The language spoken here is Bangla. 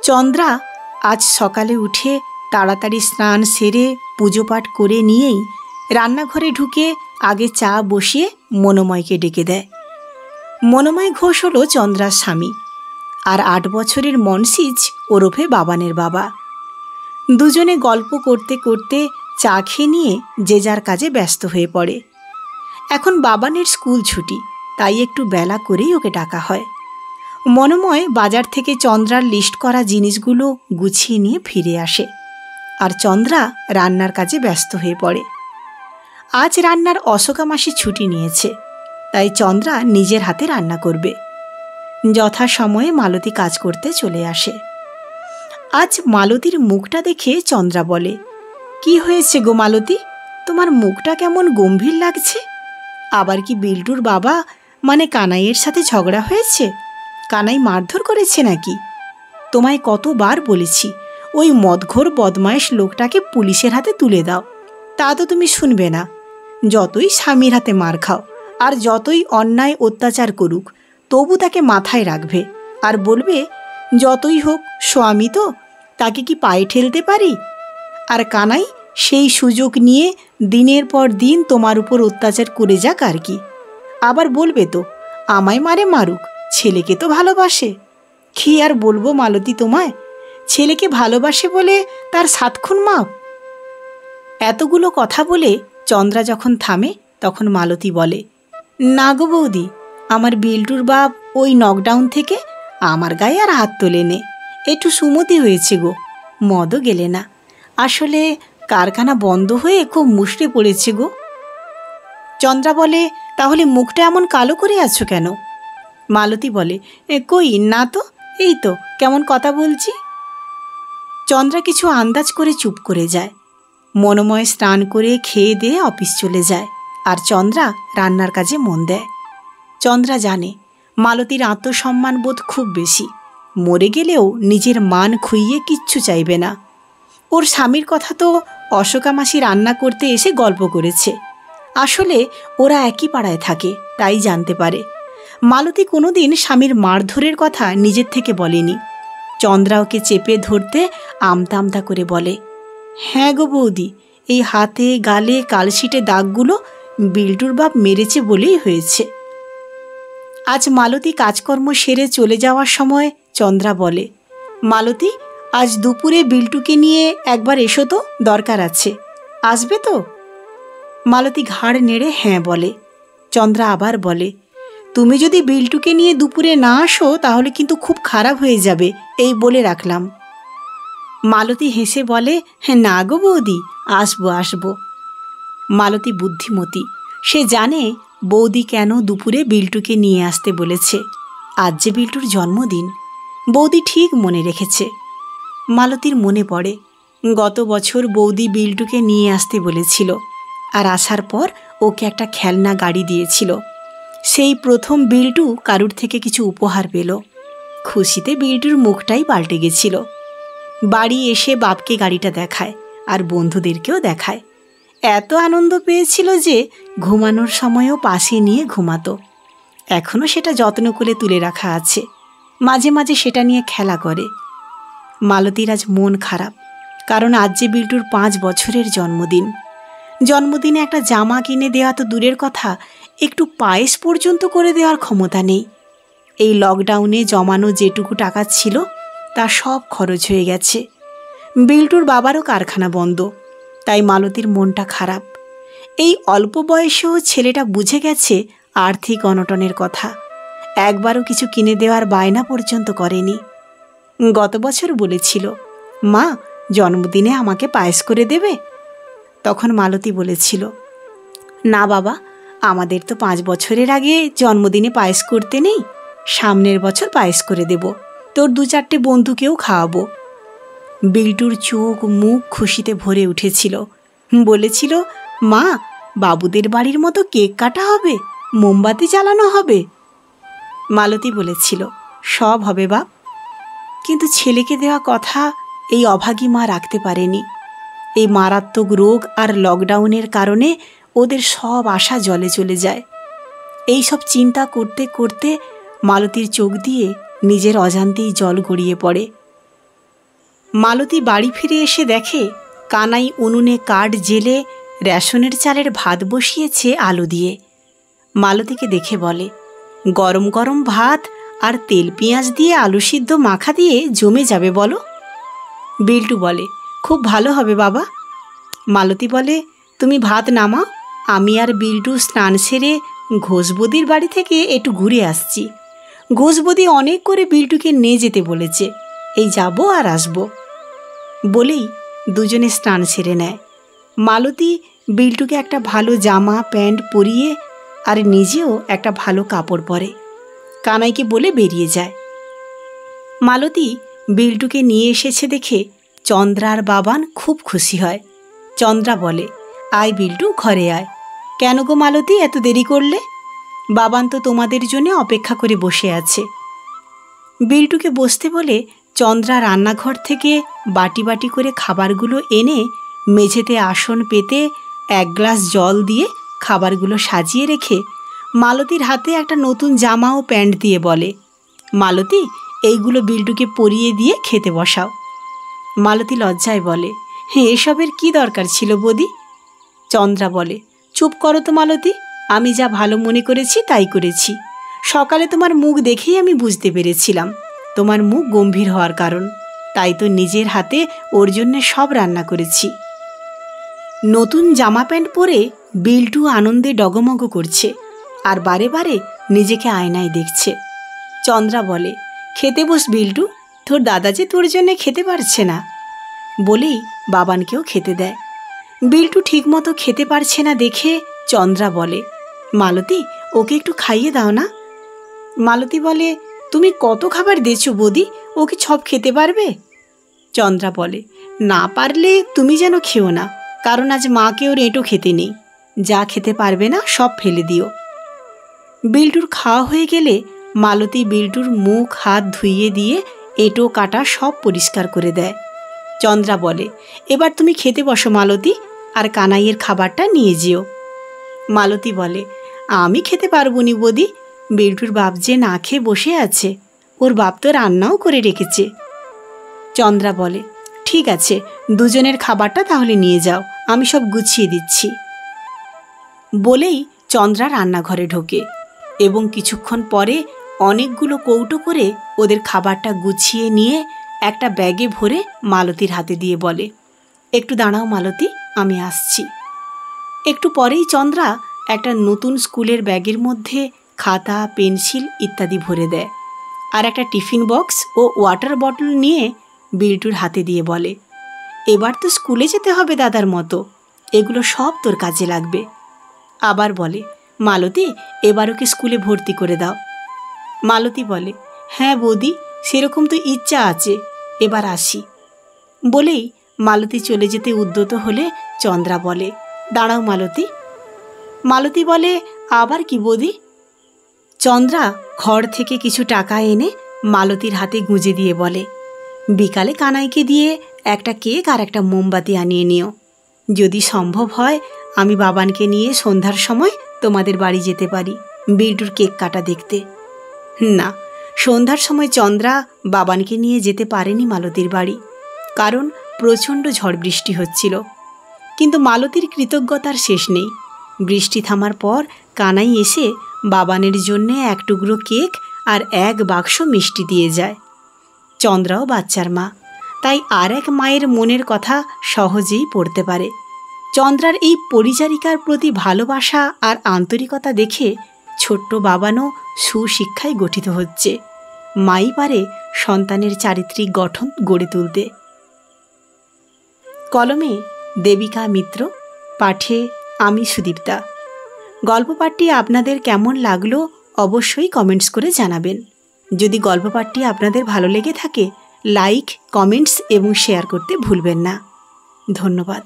চন্দ্রা আজ সকালে উঠে তাড়াতাড়ি স্নান সেরে পুজো পাঠ করে নিয়েই রান্নাঘরে ঢুকে আগে চা বসিয়ে মনোময়কে ডেকে দেয়। মনোময় ঘোষ হলো চন্দ্রার স্বামী, আর ৮ বছরের মনসিজ ওরফে বাবানের বাবা। দুজনে গল্প করতে করতে চা খেয়ে নিয়ে যে যার কাজে ব্যস্ত হয়ে পড়ে। এখন বাবানের স্কুল ছুটি, তাই একটু বেলা করেই ওকে ডাকা হয়। মনোময় বাজার থেকে চন্দ্রার লিস্ট করা জিনিসগুলো গুছিয়ে নিয়ে ফিরে আসে, আর চন্দ্রা রান্নার কাজে ব্যস্ত হয়ে পড়ে। আজ রান্নার অশোকা মাসি ছুটি নিয়েছে, তাই চন্দ্রা নিজের হাতে রান্না করবে। যথাসময়ে মালতী কাজ করতে চলে আসে। আজ মালতীর মুখটা দেখে চন্দ্রা বলে, কি হয়েছে গো মালতী, তোমার মুখটা কেমন গম্ভীর লাগছে? আবার কি বিল্টুর বাবা মানে কানাইয়ের সাথে ঝগড়া হয়েছে? কানাই মারধর করেছে নাকি? তোমায় কতবার বলেছি ওই মদঘোর বদমাইশ লোকটাকে পুলিশের হাতে তুলে দাও, তা তো তুমি শুনবে না। যতই স্বামীর হাতে মার খাও আর যতই অন্যায় অত্যাচার করুক, তবু তাকে মাথায় রাখবে আর বলবে যতই হোক স্বামী তো, তাকে কি পায়ে ঠেলতে পারি? আর কানাই সেই সুযোগ নিয়ে দিনের পর দিন তোমার উপর অত্যাচার করে যাক আর কি। আবার বলবে তো আমায় মারে মারুক, ছেলেকে তো ভালোবাসে। কি আর বলবো মালতী তোমায়, ছেলেকে ভালোবাসে বলে তার 7 খুন মাপ। এতগুলো কথা বলে চন্দ্রা যখন থামে, তখন মালতী বলে, না গো বৌদি, আমার বিল্টুর বাপ ওই নকডাউন থেকে আমার গায়ে আর হাত তোলে নে, একটু সুমতি হয়েছে গো, মদও গেলে না। আসলে কারখানা বন্ধ হয়ে খুব মুষড়ে পড়েছে গো। চন্দ্রা বলে, তাহলে মুখটা এমন কালো করে আছো কেন? মালতী বলে, কই না তো, এই তো কেমন কথা বলছি। চন্দ্রা কিছু আন্দাজ করে চুপ করে যায়। মনোময় স্নান করে খেয়ে দিয়ে অফিস চলে যায়, আর চন্দ্রা রান্নার কাজে মন দেয়। চন্দ্রা জানে মালতীর আত্মসম্মান বোধ খুব বেশি, মরে গেলেও নিজের মান খুইয়ে কিচ্ছু চাইবে না। ওর স্বামীর কথা তো অশোকা মাসি রান্না করতে এসে গল্প করেছে। আসলে ওরা একই পাড়ায় থাকে, তাই জানতে পারে। মালতী কোনোদিন স্বামীর মারধরের কথা নিজের থেকে বলেনি। চন্দ্রা ওকে চেপে ধরতে আমতা আমতা করে বলে, হ্যাঁ গো বৌদি, এই হাতে গালে কালশিটে দাগগুলো বিল্টুর বাপ মেরেছে বলেই হয়েছে। আজ মালতী কাজকর্ম সেরে চলে যাওয়ার সময় চন্দ্রা বলে, মালতী, আজ দুপুরে বিল্টুকে নিয়ে একবার এসো তো, দরকার আছে। আসবে তো? মালতী ঘাড় নেড়ে হ্যাঁ বলে। চন্দ্রা আবার বলে, তুমি যদি বিল্টুকে নিয়ে দুপুরে না আসো তাহলে কিন্তু খুব খারাপ হয়ে যাবে, এই বলে রাখলাম। মালতী হেসে বলে, না গো বৌদি, আসবো আসবো। মালতী বুদ্ধিমতী, সে জানে বৌদি কেন দুপুরে বিল্টুকে নিয়ে আসতে বলেছে। আজ যে বিল্টুর জন্মদিন, বৌদি ঠিক মনে রেখেছে। মালতীর মনে পড়ে গত বছর বৌদি বিল্টুকে নিয়ে আসতে বলেছিল, আর আসার পর ওকে একটা খেলনা গাড়ি দিয়েছিল। সেই প্রথম বিল্টু কারুর থেকে কিছু উপহার পেল। খুশিতে বিল্টুর মুখটাই পাল্টে গেছিল। বাড়ি এসে বাপকে গাড়িটা দেখায় আর বন্ধুদেরকেও দেখায়। এত আনন্দ পেয়েছিল যে ঘুমানোর সময়ও পাশে নিয়ে ঘুমাতো। এখনও সেটা যত্ন করে তুলে রাখা আছে, মাঝে মাঝে সেটা নিয়ে খেলা করে। মালতীর আজ মন খারাপ, কারণ আজ যে বিল্টুর 5 বছরের জন্মদিন। জন্মদিনে একটা জামা কিনে দেওয়া তো দূরের কথা, একটু পায়েস পর্যন্ত করে দেওয়ার ক্ষমতা নেই। এই লকডাউনে জমানো যেটুকু টাকা ছিল তা সব খরচ হয়ে গেছে। বিল্টুর বাবারও কারখানা বন্ধ, তাই মালতীর মনটা খারাপ। এই অল্প বয়সেও ছেলেটা বুঝে গেছে আর্থিক অনটনের কথা। একবারও কিছু কিনে দেওয়ার বায়না পর্যন্ত করেনি। গত বছর বলেছিল, মা, জন্মদিনে আমাকে পায়েস করে দেবে? তখন মালতী বলেছিল, না বাবা, আমাদের তো 5 বছরের আগে জন্মদিনে পায়েস করতে নেই, সামনের বছর পায়েস করে দেব, তোর 2-4টে বন্ধুকেও খাওয়াবো। বিল্টুর চোখ মুখ খুশিতে ভরে উঠেছিল। বলেছিল, মা, বাবুদের বাড়ির মতো কেক কাটা হবে, মোমবাতি জ্বালানো হবে। মালতী বলেছিল, সব হবে বাপ। কিন্তু ছেলেকে দেওয়া কথা এই অভাগী মা রাখতে পারেনি। এই মারাত্মক রোগ আর লকডাউনের কারণে ওদের সব আশা জলে চলে যায়। এই সব চিন্তা করতে করতে মালতীর চোখ দিয়ে নিজের অজান্তেই জল গড়িয়ে পড়ে। মালতী বাড়ি ফিরে এসে দেখে কানাই উনুনে কাঠ জেলে রেশনের চালের ভাত বসিয়েছে আলু দিয়ে। মালতীকে দেখে বলে, গরম গরম ভাত আর তেল পেঁয়াজ দিয়ে আলু সিদ্ধ মাখা দিয়ে জমে যাবে বলো। বিল্টু বলে, খুব ভালো হবে বাবা। মালতী বলে, তুমি ভাত নামাও, আমি আর বিল্টু স্নান সেরে ঘোষবদির বাড়ি থেকে একটু ঘুরে আসছি। ঘোষবদি অনেক করে বিল্টুকে নিয়ে যেতে বলেছে, এই যাব আর আসব। বলেই দুজনে স্নান সেরে নেয়। মালতী বিল্টুকে একটা ভালো জামা প্যান্ট পরিয়ে আর নিজেও একটা ভালো কাপড় পরে কানাইকে বলে বেরিয়ে যায়। মালতী বিল্টুকে নিয়ে এসেছে দেখে চন্দ্রা আর বাবান খুব খুশি হয়। চন্দ্রা বলে, আয় বিল্টু, ঘরে আয়। কেন গো মালতী, এত দেরি করলে? বাবান তো তোমাদের জন্য অপেক্ষা করে বসে আছে। বিল্টুকে বসতে বলে চন্দ্রা রান্নাঘর থেকে বাটি বাটি করে খাবারগুলো এনে মেঝেতে আসন পেতে এক গ্লাস জল দিয়ে খাবারগুলো সাজিয়ে রেখে মালতীর হাতে একটা নতুন জামা ও প্যান্ট দিয়ে বলে, মালতী, এইগুলো বিল্টুকে পরিয়ে দিয়ে খেতে বসাও। মালতী লজ্জায় বলে, হ্যাঁ, এসবের কি দরকার ছিল বৌদি? চন্দ্রা বলে, চুপ করো তো মালতী, আমি যা ভালো মনে করেছি তাই করেছি। সকালে তোমার মুখ দেখেই আমি বুঝতে পেরেছিলাম তোমার মুখ গম্ভীর হওয়ার কারণ, তাই তো নিজের হাতে ওর জন্যে সব রান্না করেছি। নতুন জামা প্যান্ট পরে বিল্টু আনন্দে ডগমগ করছে আর বারে বারে নিজেকে আয়নায় দেখছে। চন্দ্রা বলে, খেতে বস বিল্টু, তোর দাদা যে তোর জন্যে খেতে পারছে না। বলেই বাবানকেও খেতে দেয়। বিল্টু ঠিকমতো খেতে পারছে না দেখে চন্দ্রা বলে, মালতী, ওকে একটু খাইয়ে দাও না। মালতী বলে, তুমি কত খাবার দিয়েছো বৌদি, ও কি সব খেতে পারবে? চন্দ্রা বলে, না পারলে তুমি যেন খেও না, কারণ আজ মাকে ওর এঁটো খেতে নেই। যা খেতে পারবে না সব ফেলে দিও। বিল্টুর খাওয়া হয়ে গেলে মালতী বিল্টুর মুখ হাত ধুইয়ে দিয়ে এঁটো কাটা সব পরিষ্কার করে দেয়। চন্দ্রা বলে, এবার তুমি খেতে বসো মালতী, আর কানাইয়ের খাবারটা নিয়ে যেও। মালতী বলে, আমি খেতে পারবো নি বৌদি, বিল্টুর বাপ যে না খেয়ে বসে আছে, ওর বাপ তো রান্নাও করে রেখেছে। চন্দ্রা বলে, ঠিক আছে, দুজনের খাবারটা তাহলে নিয়ে যাও, আমি সব গুছিয়ে দিচ্ছি। বলেই চন্দ্রা রান্নাঘরে ঢোকে এবং কিছুক্ষণ পরে অনেকগুলো কৌটো করে ওদের খাবারটা গুছিয়ে নিয়ে একটা ব্যাগে ভরে মালতীর হাতে দিয়ে বলে, একটু দাঁড়াও মালতী, আমি আসছি। একটু পরেই চন্দ্রা একটা নতুন স্কুলের ব্যাগের মধ্যে খাতা, পেন্সিল ইত্যাদি ভরে দেয় আর একটা টিফিন বক্স ও ওয়াটার বটল নিয়ে বিল্টুর হাতে দিয়ে বলে, এবার তো স্কুলে যেতে হবে দাদার মতো, এগুলো সব তোর কাজে লাগবে। আবার বলে, মালতী, এবার ওকে স্কুলে ভর্তি করে দাও। মালতী বলে, হ্যাঁ বৌদি, সেরকম তো ইচ্ছা আছে, এবার আসি। বলেই মালতী চলে যেতে উদ্যত হলে চন্দ্রা বলে, দাঁড়াও মালতী। মালতী বলে, আবার কি বৌদি? চন্দ্রা ঘর থেকে কিছু টাকা এনে মালতীর হাতে গুঁজে দিয়ে বলে, বিকালে কানাইকে দিয়ে একটা কেক আর একটা মোমবাতি আনিয়ে নিও। যদি সম্ভব হয় আমি বাবানকে নিয়ে সন্ধ্যার সময় তোমাদের বাড়ি যেতে পারি বিল্টুর কেক কাটা দেখতে। না, সন্ধ্যার সময় চন্দ্রা বাবানকে নিয়ে যেতে পারেনি মালতীর বাড়ি, কারণ প্রচণ্ড ঝড় বৃষ্টি হচ্ছিল। কিন্তু মালতীর কৃতজ্ঞতার শেষ নেই। বৃষ্টি থামার পর কানাই এসে বাবানের জন্যে এক টুকরো কেক আর এক বাক্স মিষ্টি দিয়ে যায়। চন্দ্রাও বাচ্চার মা, তাই আর এক মায়ের মনের কথা সহজেই পড়তে পারে। চন্দ্রার এই পরিচারিকার প্রতি ভালোবাসা আর আন্তরিকতা দেখে ছোট্ট বাবানও সুশিক্ষায় গঠিত হচ্ছে। মাই পারে সন্তানের চারিত্রিক গঠন গড়ে তুলতে। কলমে দেবিকা মিত্র, পাঠে আমি সুদীপ্তা। গল্প পাঠটি আপনাদের কেমন লাগলো অবশ্যই কমেন্টস করে জানাবেন। যদি গল্প পাঠটি আপনাদের ভালো লেগে থাকে লাইক, কমেন্টস এবং শেয়ার করতে ভুলবেন না। ধন্যবাদ।